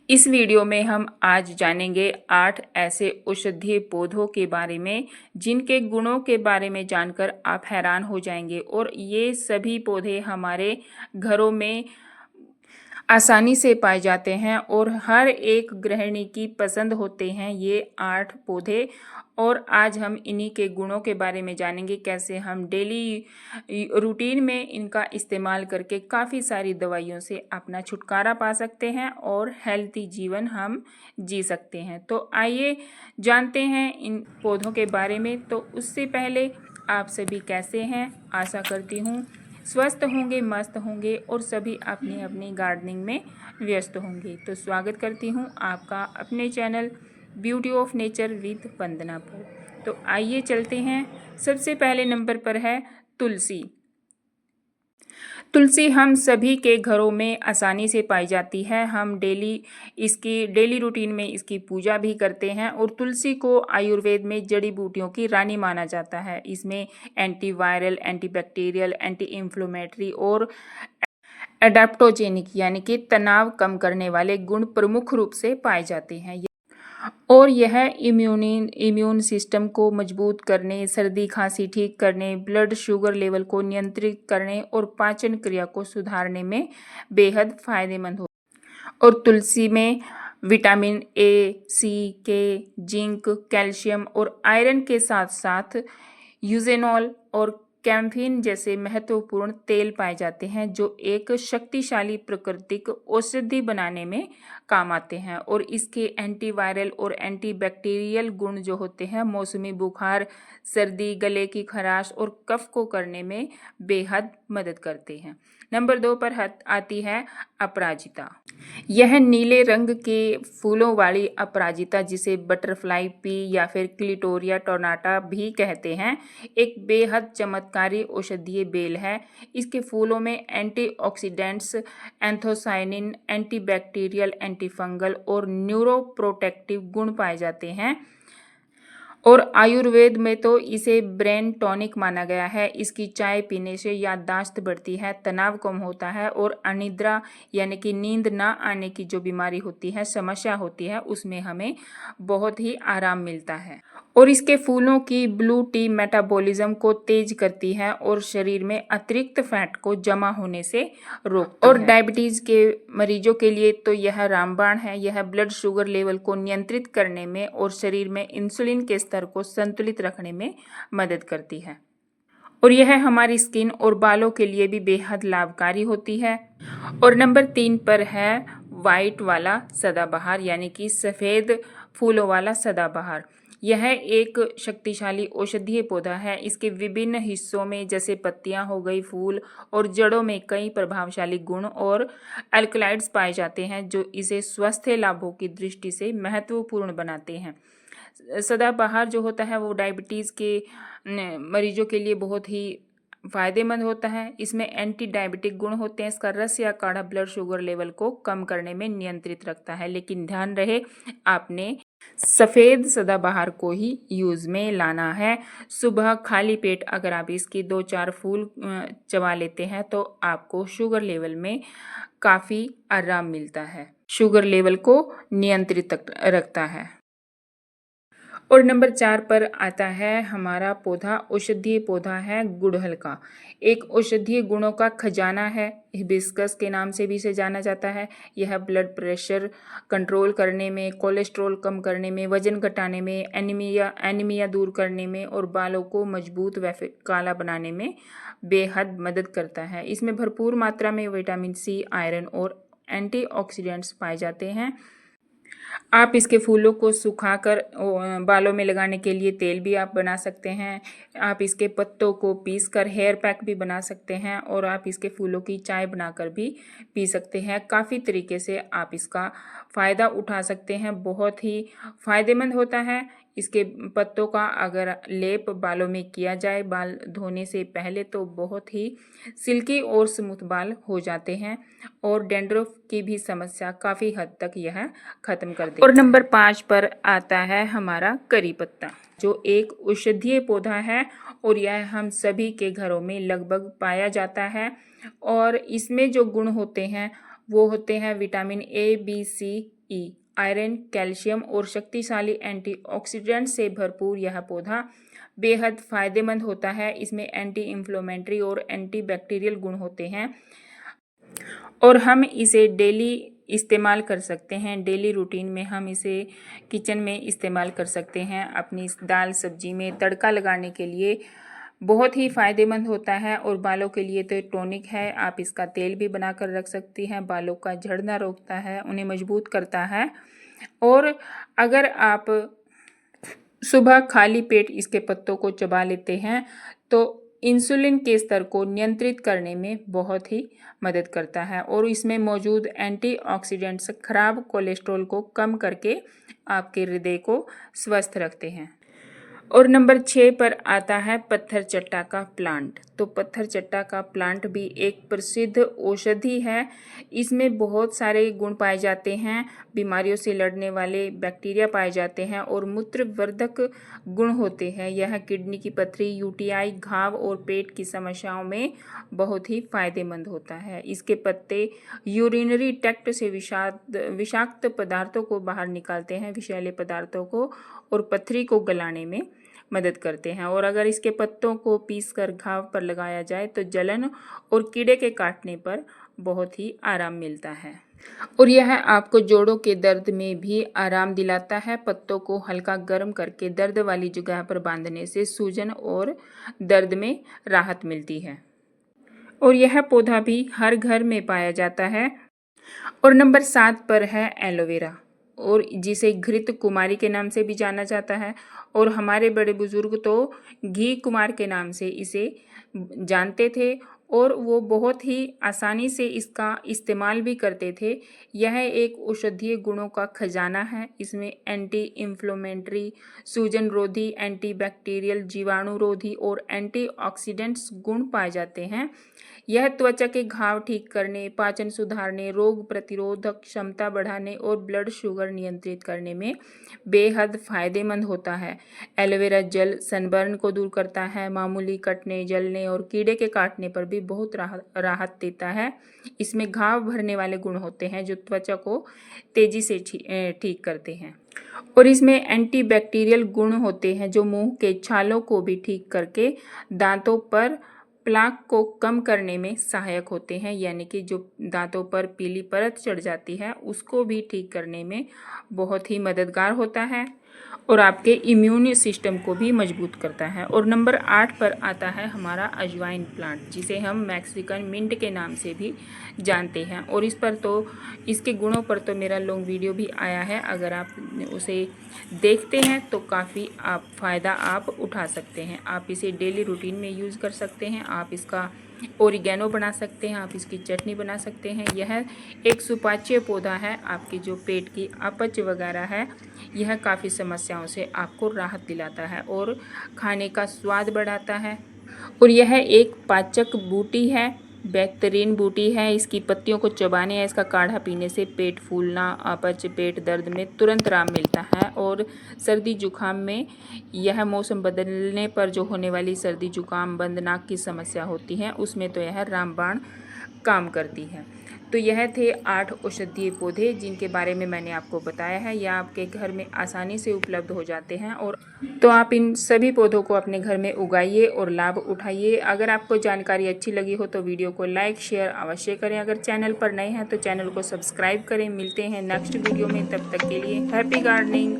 इस वीडियो में हम आज जानेंगे 8 ऐसे औषधीय पौधों के बारे में जिनके गुणों के बारे में जानकर आप हैरान हो जाएंगे। और ये सभी पौधे हमारे घरों में आसानी से पाए जाते हैं और हर एक गृहिणी की पसंद होते हैं ये 8 पौधे। और आज हम इन्हीं के गुणों के बारे में जानेंगे, कैसे हम डेली रूटीन में इनका इस्तेमाल करके काफ़ी सारी दवाइयों से अपना छुटकारा पा सकते हैं और हेल्थी जीवन हम जी सकते हैं। तो आइए जानते हैं इन पौधों के बारे में। तो उससे पहले आप सभी कैसे हैं? आशा करती हूँ स्वस्थ होंगे, मस्त होंगे और सभी अपनी अपनी गार्डनिंग में व्यस्त होंगे। तो स्वागत करती हूँ आपका अपने channel beauty of nature with Vandana पर। तो आइए चलते हैं। सबसे पहले नंबर पर है तुलसी। तुलसी हम सभी के घरों में आसानी से पाई जाती है। हम डेली रूटीन में इसकी पूजा भी करते हैं और तुलसी को आयुर्वेद में जड़ी बूटियों की रानी माना जाता है। इसमें एंटीवायरल, एंटीबैक्टीरियल, एंटी इन्फ्लेमेटरी और एडाप्टोजेनिक यानी कि तनाव कम करने वाले गुण प्रमुख रूप से पाए जाते हैं। और यह इम्यून सिस्टम को मजबूत करने, सर्दी खांसी ठीक करने, ब्लड शुगर लेवल को नियंत्रित करने और पाचन क्रिया को सुधारने में बेहद फायदेमंद हो। और तुलसी में विटामिन ए, सी, के, जिंक, कैल्शियम और आयरन के साथ साथ यूजेनॉल और कैम्फीन जैसे महत्वपूर्ण तेल पाए जाते हैं जो एक शक्तिशाली प्राकृतिक औषधि बनाने में काम आते हैं। और इसके एंटीवायरल और एंटीबैक्टीरियल गुण जो होते हैं मौसमी बुखार, सर्दी, गले की खराश और कफ को करने में बेहद मदद करते हैं। नंबर 2 पर आती है अपराजिता। यह नीले रंग के फूलों वाली अपराजिता, जिसे बटरफ्लाई पी या फिर क्लिटोरिया टोर्नाटा भी कहते हैं, एक बेहद चमत्कारी औषधीय बेल है। इसके फूलों में एंटीऑक्सीडेंट्स, एंथोसायनिन, एंटीबैक्टीरियल, एंटीफंगल और न्यूरोप्रोटेक्टिव गुण पाए जाते हैं। और आयुर्वेद में तो इसे ब्रेन टॉनिक माना गया है। इसकी चाय पीने से याददाश्त बढ़ती है, तनाव कम होता है और अनिद्रा यानी कि नींद ना आने की जो बीमारी होती है, समस्या होती है, उसमें हमें बहुत ही आराम मिलता है। और इसके फूलों की ब्लू टी मेटाबॉलिज्म को तेज करती है और शरीर में अतिरिक्त फैट को जमा होने से रोकती है। और डायबिटीज के मरीजों के लिए तो यह रामबाण है। यह ब्लड शुगर लेवल को नियंत्रित करने में और शरीर में इंसुलिन के स्तर को संतुलित रखने में मदद करती है। और यह हमारी स्किन और बालों के लिए भी बेहद लाभकारी होती है। और नंबर 3 पर है वाइट वाला सदाबहार यानी कि सफ़ेद फूलों वाला सदाबहार। यह एक शक्तिशाली औषधीय पौधा है। इसके विभिन्न हिस्सों में जैसे पत्तियां हो गई, फूल और जड़ों में कई प्रभावशाली गुण और एल्कलॉइड्स पाए जाते हैं जो इसे स्वास्थ्य लाभों की दृष्टि से महत्वपूर्ण बनाते हैं। सदाबहार जो होता है वो डायबिटीज़ के मरीजों के लिए बहुत ही फायदेमंद होता है। इसमें एंटी डायबिटिक गुण होते हैं। इसका रस या काढ़ा ब्लड शुगर लेवल को कम करने में नियंत्रित रखता है। लेकिन ध्यान रहे, आपने सफ़ेद सदाबहार को ही यूज़ में लाना है। सुबह खाली पेट अगर आप इसकी 2-4 फूल चबा लेते हैं तो आपको शुगर लेवल में काफ़ी आराम मिलता है, शुगर लेवल को नियंत्रित रखता है। और नंबर 4 पर आता है हमारा पौधा, औषधीय पौधा है गुड़हल का। एक औषधीय गुणों का खजाना है। हिबिस्कस के नाम से भी इसे जाना जाता है। यह ब्लड प्रेशर कंट्रोल करने में, कोलेस्ट्रॉल कम करने में, वजन घटाने में, एनीमिया दूर करने में और बालों को मजबूत व काला बनाने में बेहद मदद करता है। इसमें भरपूर मात्रा में विटामिन सी, आयरन और एंटीऑक्सीडेंट्स पाए जाते हैं। आप इसके फूलों को सुखाकर बालों में लगाने के लिए तेल भी आप बना सकते हैं। आप इसके पत्तों को पीसकर हेयर पैक भी बना सकते हैं और आप इसके फूलों की चाय बनाकर भी पी सकते हैं। काफ़ी तरीके से आप इसका फ़ायदा उठा सकते हैं। बहुत ही फ़ायदेमंद होता है। इसके पत्तों का अगर लेप बालों में किया जाए बाल धोने से पहले तो बहुत ही सिल्की और स्मूथ बाल हो जाते हैं और डैंड्रफ की भी समस्या काफ़ी हद तक यह खत्म कर देता है। और नंबर 5 पर आता है हमारा करी पत्ता, जो एक औषधीय पौधा है और यह हम सभी के घरों में लगभग पाया जाता है। और इसमें जो गुण होते हैं वो होते हैं vitamin A, B, C, E. Iron, calcium और शक्तिशाली एंटीऑक्सीडेंट से भरपूर यह पौधा बेहद फायदेमंद होता है। इसमें एंटी इन्फ्लेमेटरी और एंटीबैक्टीरियल गुण होते हैं और हम इसे डेली इस्तेमाल कर सकते हैं। डेली रूटीन में हम इसे किचन में इस्तेमाल कर सकते हैं। अपनी दाल सब्जी में तड़का लगाने के लिए बहुत ही फ़ायदेमंद होता है और बालों के लिए तो टॉनिक है। आप इसका तेल भी बनाकर रख सकती हैं। बालों का झड़ना रोकता है, उन्हें मजबूत करता है। और अगर आप सुबह खाली पेट इसके पत्तों को चबा लेते हैं तो इंसुलिन के स्तर को नियंत्रित करने में बहुत ही मदद करता है और इसमें मौजूद एंटीऑक्सीडेंट्स खराब कोलेस्ट्रॉल को कम करके आपके हृदय को स्वस्थ रखते हैं। और नंबर 6 पर आता है पत्थर चट्टा का प्लांट। तो पत्थर चट्टा का प्लांट भी एक प्रसिद्ध औषधि है। इसमें बहुत सारे गुण पाए जाते हैं, बीमारियों से लड़ने वाले बैक्टीरिया पाए जाते हैं और मूत्रवर्धक गुण होते हैं। यह किडनी की पथरी, यूटीआई, घाव और पेट की समस्याओं में बहुत ही फायदेमंद होता है। इसके पत्ते यूरिनरी ट्रैक्ट से विषाक्त पदार्थों को बाहर निकालते हैं, विषैले पदार्थों को, और पथरी को गलाने में मदद करते हैं। और अगर इसके पत्तों को पीसकर घाव पर लगाया जाए तो जलन और कीड़े के काटने पर बहुत ही आराम मिलता है और यह आपको जोड़ों के दर्द में भी आराम दिलाता है। पत्तों को हल्का गर्म करके दर्द वाली जगह पर बांधने से सूजन और दर्द में राहत मिलती है और यह पौधा भी हर घर में पाया जाता है। और नंबर 7 पर है एलोवेरा, और जिसे घृत कुमारी के नाम से भी जाना जाता है और हमारे बड़े बुजुर्ग तो घी कुमार के नाम से इसे जानते थे और वो बहुत ही आसानी से इसका इस्तेमाल भी करते थे। यह एक औषधीय गुणों का खजाना है। इसमें एंटी इन्फ्लेमेटरी, सूजन रोधी, एंटीबैक्टीरियल, जीवाणुरोधी और एंटीऑक्सीडेंट्स गुण पाए जाते हैं। यह त्वचा के घाव ठीक करने, पाचन सुधारने, रोग प्रतिरोधक क्षमता बढ़ाने और ब्लड शुगर नियंत्रित करने में बेहद फायदेमंद होता है। एलोवेरा जेल सनबर्न को दूर करता है, मामूली कटने, जलने और कीड़े के काटने पर भी बहुत राहत देता है। इसमें घाव भरने वाले गुण होते हैं जो त्वचा को तेजी से ठीक करते हैं और इसमें एंटीबैक्टीरियल गुण होते हैं जो मुंह के छालों को भी ठीक करके दांतों पर प्लाक को कम करने में सहायक होते हैं, यानी कि जो दांतों पर पीली परत चढ़ जाती है उसको भी ठीक करने में बहुत ही मददगार होता है और आपके इम्यून सिस्टम को भी मजबूत करता है। और नंबर 8 पर आता है हमारा अजवाइन प्लांट, जिसे हम मैक्सिकन मिंट के नाम से भी जानते हैं और इस पर तो इसके गुणों पर तो मेरा लॉन्ग वीडियो भी आया है। अगर आप उसे देखते हैं तो काफ़ी फ़ायदा आप उठा सकते हैं। आप इसे डेली रूटीन में यूज़ कर सकते हैं। आप इसका ओरिगेनो बना सकते हैं, आप इसकी चटनी बना सकते हैं। यह एक सुपाच्य पौधा है। आपकी जो पेट की अपच वगैरह है, यह काफ़ी समस्याओं से आपको राहत दिलाता है और खाने का स्वाद बढ़ाता है और यह एक पाचक बूटी है, बेहतरीन बूटी है। इसकी पत्तियों को चबाने या इसका काढ़ा पीने से पेट फूलना, अपच, पेट दर्द में तुरंत आराम मिलता है और सर्दी जुकाम में यह मौसम बदलने पर जो होने वाली सर्दी जुकाम, बंद नाक की समस्या होती है उसमें तो यह रामबाण काम करती है। तो यह थे 8 औषधीय पौधे जिनके बारे में मैंने आपको बताया है। यह आपके घर में आसानी से उपलब्ध हो जाते हैं और तो आप इन सभी पौधों को अपने घर में उगाइए और लाभ उठाइए। अगर आपको जानकारी अच्छी लगी हो तो वीडियो को लाइक शेयर अवश्य करें। अगर चैनल पर नए हैं तो चैनल को सब्सक्राइब करें। मिलते हैं नेक्स्ट वीडियो में, तब तक के लिए हैप्पी गार्डनिंग।